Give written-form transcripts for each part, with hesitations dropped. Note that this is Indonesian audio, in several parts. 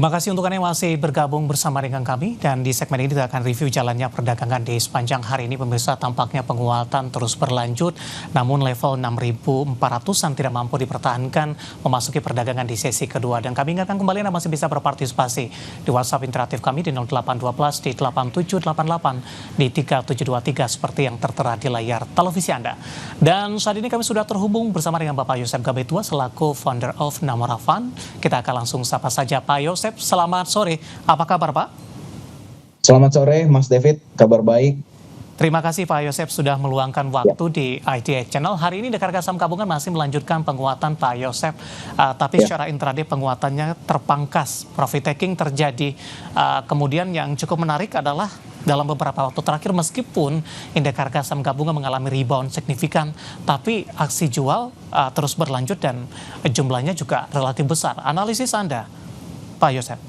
Terima kasih untuk Anda yang masih bergabung bersama dengan kami, dan di segmen ini kita akan review jalannya perdagangan di sepanjang hari ini. Pemirsa, tampaknya penguatan terus berlanjut, namun level 6.400-an tidak mampu dipertahankan memasuki perdagangan di sesi kedua. Dan kami ingatkan kembali Anda masih bisa berpartisipasi di WhatsApp interaktif kami di 0812 di 8788 di 3723 seperti yang tertera di layar televisi Anda. Dan saat ini kami sudah terhubung bersama dengan Bapak Yosef Gabetua selaku founder of Namora Fund. Kita akan langsung sapa saja Pak Yosef. Selamat sore, apa kabar Pak? Selamat sore Mas David, kabar baik. Terima kasih Pak Yosef sudah meluangkan waktu di ITA Channel. Hari ini Dekar Saham Gabungan masih melanjutkan penguatan Pak Yosef, tapi secara intraday penguatannya terpangkas, profit taking terjadi. Kemudian yang cukup menarik adalah dalam beberapa waktu terakhir meskipun indeks harga saham gabungan mengalami rebound signifikan, tapi aksi jual terus berlanjut dan jumlahnya juga relatif besar. Analisis Anda, Pak Yosef?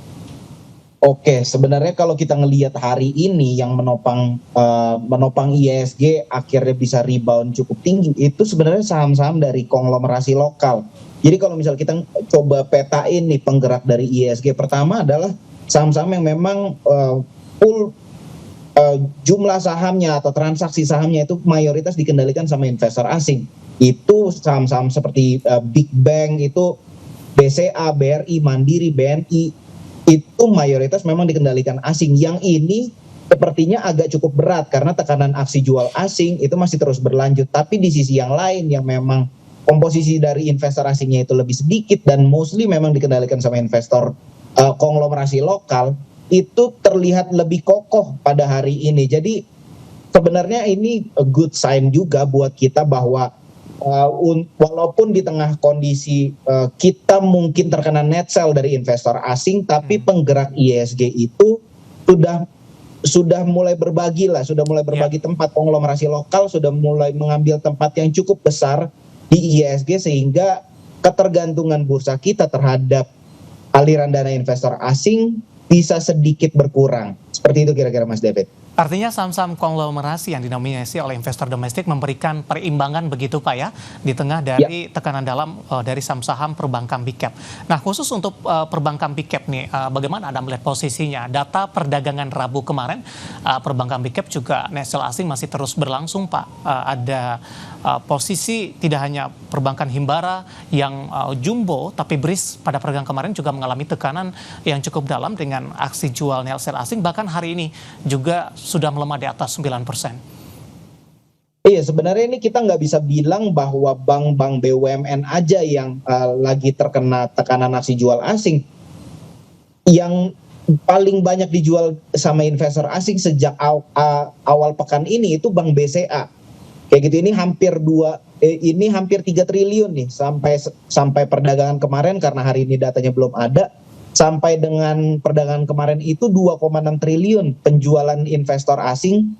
Oke, sebenarnya kalau kita ngelihat hari ini yang menopang IHSG akhirnya bisa rebound cukup tinggi, itu sebenarnya saham-saham dari konglomerasi lokal. Jadi kalau misal kita coba petain nih penggerak dari IHSG, pertama adalah saham-saham yang memang full jumlah sahamnya atau transaksi sahamnya itu mayoritas dikendalikan sama investor asing. Itu saham-saham seperti Big Bank, itu BCA, BRI, Mandiri, BNI, itu mayoritas memang dikendalikan asing. Yang ini sepertinya agak cukup berat karena tekanan aksi jual asing itu masih terus berlanjut. Tapi di sisi yang lain yang memang komposisi dari investor asingnya itu lebih sedikit dan mostly memang dikendalikan sama investor konglomerasi lokal, itu terlihat lebih kokoh pada hari ini. Jadi sebenarnya ini a good sign juga buat kita bahwa walaupun di tengah kondisi kita mungkin terkena net sell dari investor asing, tapi penggerak IHSG itu sudah mulai berbagi lah, sudah mulai berbagi tempat. Konglomerasi lokal sudah mulai mengambil tempat yang cukup besar di IHSG sehingga ketergantungan bursa kita terhadap aliran dana investor asing bisa sedikit berkurang. Seperti itu kira-kira Mas David. Artinya saham-saham konglomerasi yang dinominasi oleh investor domestik memberikan perimbangan begitu Pak ya, di tengah dari tekanan dalam dari saham-saham perbankan big cap. Nah khusus untuk perbankan big cap nih, bagaimana Anda melihat posisinya? Data perdagangan Rabu kemarin, perbankan big cap juga net sell asing masih terus berlangsung Pak. Ada posisi tidak hanya perbankan Himbara yang jumbo, tapi BRIS pada perdagangan kemarin juga mengalami tekanan yang cukup dalam dengan aksi jual net sell asing, bahkan hari ini juga sudah melemah di atas 9%. Iya, sebenarnya ini kita nggak bisa bilang bahwa bank-bank BUMN aja yang lagi terkena tekanan aksi jual asing. Yang paling banyak dijual sama investor asing sejak awal pekan ini itu Bank BCA. Kayak gitu, ini hampir 3 triliun nih sampai perdagangan kemarin, karena hari ini datanya belum ada. Sampai dengan perdagangan kemarin itu 2,6 triliun penjualan investor asing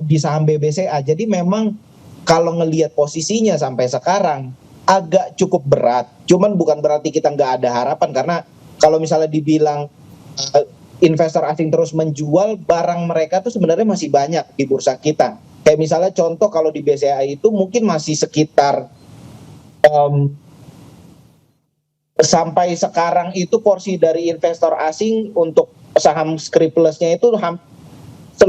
di saham BBCA. Jadi memang kalau ngelihat posisinya sampai sekarang agak cukup berat. Cuman bukan berarti kita nggak ada harapan, karena kalau misalnya dibilang investor asing terus menjual, barang mereka tuh sebenarnya masih banyak di bursa kita. Kayak misalnya contoh kalau di BCA itu mungkin masih sekitar sampai sekarang itu porsi dari investor asing untuk saham scriptless-nya itu 89%.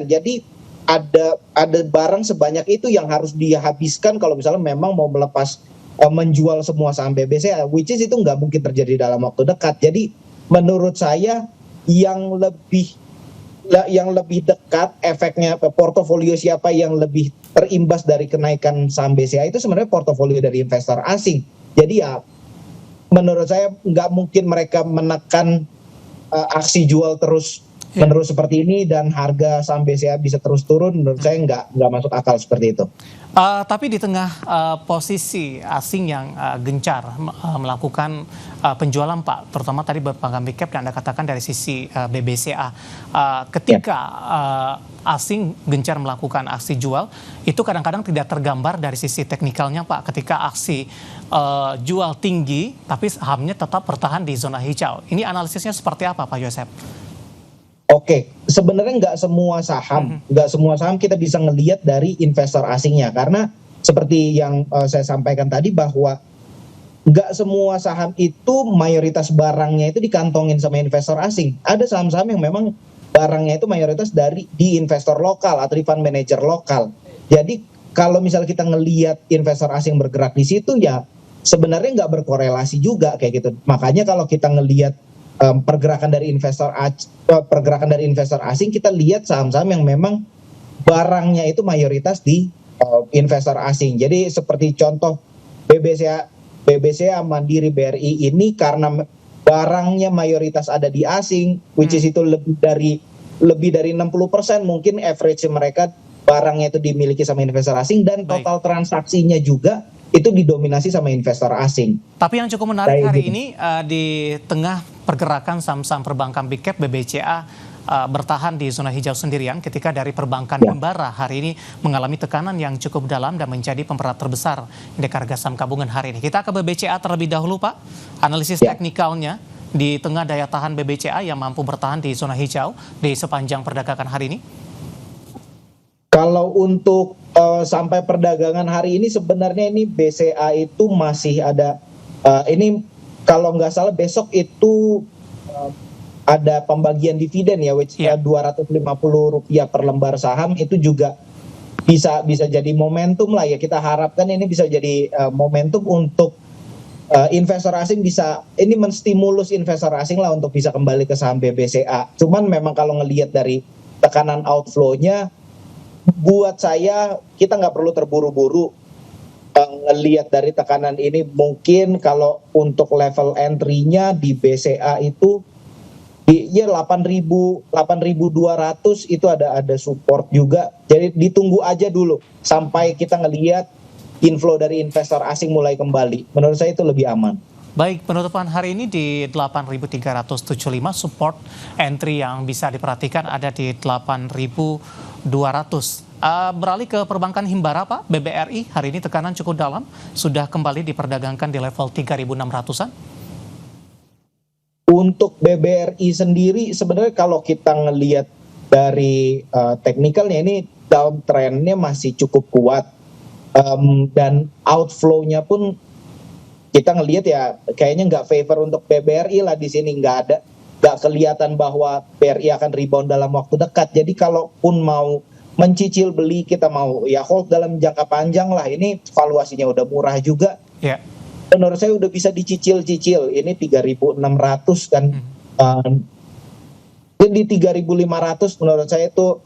Jadi ada barang sebanyak itu yang harus dihabiskan kalau misalnya memang mau melepas menjual semua saham BBCA, which is itu nggak mungkin terjadi dalam waktu dekat. Jadi menurut saya yang lebih dekat efeknya portofolio siapa yang lebih terimbas dari kenaikan saham BCA itu sebenarnya portofolio dari investor asing. Jadi ya menurut saya nggak mungkin mereka menekan aksi jual terus menerus seperti ini dan harga saham BCA bisa terus turun. Menurut saya nggak masuk akal seperti itu. Tapi di tengah posisi asing yang gencar melakukan penjualan Pak, terutama tadi perbankan big cap yang Anda katakan dari sisi BBCA, ketika asing gencar melakukan aksi jual, itu kadang-kadang tidak tergambar dari sisi teknikalnya Pak, ketika aksi jual tinggi tapi sahamnya tetap bertahan di zona hijau. Ini analisisnya seperti apa Pak Yosef? Oke, sebenarnya nggak semua saham kita bisa ngelihat dari investor asingnya, karena seperti yang saya sampaikan tadi bahwa nggak semua saham itu mayoritas barangnya itu dikantongin sama investor asing. Ada saham-saham yang memang barangnya itu mayoritas di investor lokal atau di fund manager lokal. Jadi kalau misalnya kita ngelihat investor asing bergerak di situ, ya sebenarnya nggak berkorelasi juga kayak gitu. Makanya kalau kita ngelihat pergerakan dari investor asing, kita lihat saham-saham yang memang barangnya itu mayoritas di investor asing. Jadi seperti contoh BBCA, Mandiri, BRI ini karena barangnya mayoritas ada di asing, which is itu lebih dari 60% mungkin average mereka barangnya itu dimiliki sama investor asing, dan total transaksinya juga itu didominasi sama investor asing. Tapi yang cukup menarik hari ini di tengah pergerakan saham-saham perbankan big cap, BBCA bertahan di zona hijau sendirian ketika dari perbankan himbara hari ini mengalami tekanan yang cukup dalam dan menjadi pemberat terbesar indeks harga saham gabungan hari ini. Kita ke BBCA terlebih dahulu, Pak. Analisis teknikalnya di tengah daya tahan BBCA yang mampu bertahan di zona hijau di sepanjang perdagangan hari ini. Kalau untuk sampai perdagangan hari ini sebenarnya ini BCA itu masih ada, ini kalau nggak salah besok itu ada pembagian dividen ya, which Rp250 per lembar saham, itu juga bisa jadi momentum lah ya. Kita harapkan ini bisa jadi momentum untuk investor asing, bisa ini menstimulus investor asing lah untuk bisa kembali ke saham BBCA. Cuman memang kalau ngelihat dari tekanan outflow-nya, buat saya kita nggak perlu terburu-buru ngelihat dari tekanan ini. Mungkin kalau untuk level entry-nya di BCA itu di 8.200 itu ada support juga. Jadi ditunggu aja dulu sampai kita ngelihat inflow dari investor asing mulai kembali. Menurut saya itu lebih aman. Baik, penutupan hari ini di 8.375, support entry yang bisa diperhatikan ada di 8.200. Beralih ke perbankan himbara, Pak, BBRI hari ini tekanan cukup dalam, sudah kembali diperdagangkan di level 3.600-an. Untuk BBRI sendiri sebenarnya kalau kita ngelihat dari teknikalnya, ini downtrendnya masih cukup kuat, dan outflow-nya pun kita ngelihat ya kayaknya nggak favor untuk BBRI lah di sini. Nggak kelihatan bahwa BRI akan rebound dalam waktu dekat. Jadi kalaupun mau mencicil beli, kita mau ya hold dalam jangka panjang lah, ini valuasinya udah murah juga. Menurut saya udah bisa dicicil-cicil. Ini 3.600 kan. Di 3.500 menurut saya itu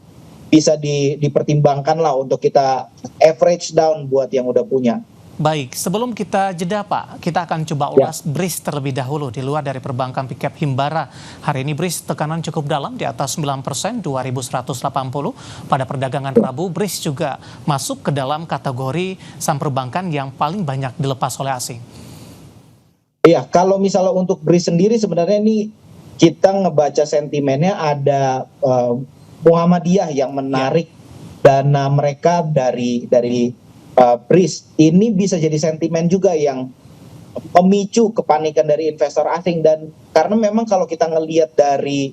bisa dipertimbangkan lah untuk kita average down buat yang udah punya. Baik, sebelum kita jeda, Pak, kita akan coba ulas BRIS terlebih dahulu di luar dari perbankan big cap himbara. Hari ini BRIS tekanan cukup dalam di atas 9%, 2.180. Pada perdagangan Rabu, BRIS juga masuk ke dalam kategori saham perbankan yang paling banyak dilepas oleh asing. Iya, kalau misalnya untuk BRIS sendiri sebenarnya ini kita ngebaca sentimennya ada Muhammadiyah yang menarik dana mereka dari BRIS. Ini bisa jadi sentimen juga yang memicu kepanikan dari investor asing, dan karena memang kalau kita ngelihat dari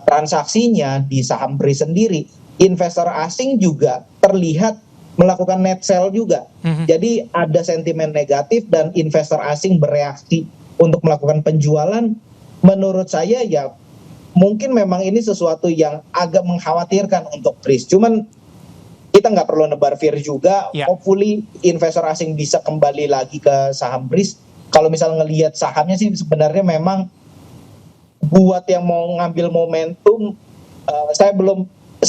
transaksinya di saham BRIS sendiri, investor asing juga terlihat melakukan net sell juga. Jadi ada sentimen negatif dan investor asing bereaksi untuk melakukan penjualan. Menurut saya ya mungkin memang ini sesuatu yang agak mengkhawatirkan untuk BRIS. Cuman kita nggak perlu nebar fear juga. Hopefully investor asing bisa kembali lagi ke saham BRIS. Kalau misalnya ngelihat sahamnya sih sebenarnya memang buat yang mau ngambil momentum, saya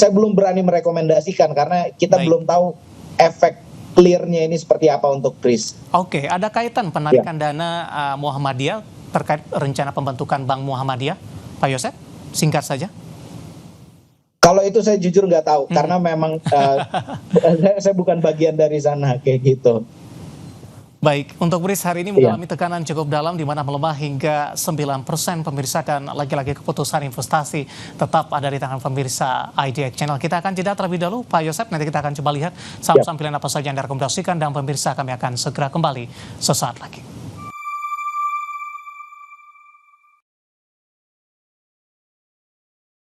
belum berani merekomendasikan karena kita belum tahu efek clear-nya ini seperti apa untuk BRIS. Oke, ada kaitan penarikan dana Muhammadiyah terkait rencana pembentukan Bank Muhammadiyah, Pak Yosef? Singkat saja. Kalau itu saya jujur nggak tahu, karena memang saya bukan bagian dari sana kayak gitu. Baik, untuk BRIS hari ini mengalami tekanan cukup dalam di mana melemah hingga 9% pemirsa, dan lagi-lagi keputusan investasi tetap ada di tangan pemirsa IDX Channel. Kita akan jeda terlebih dahulu, Pak Yosef, nanti kita akan coba lihat saham-saham pilihan apa saja yang direkomendasikan, dan pemirsa kami akan segera kembali sesaat lagi.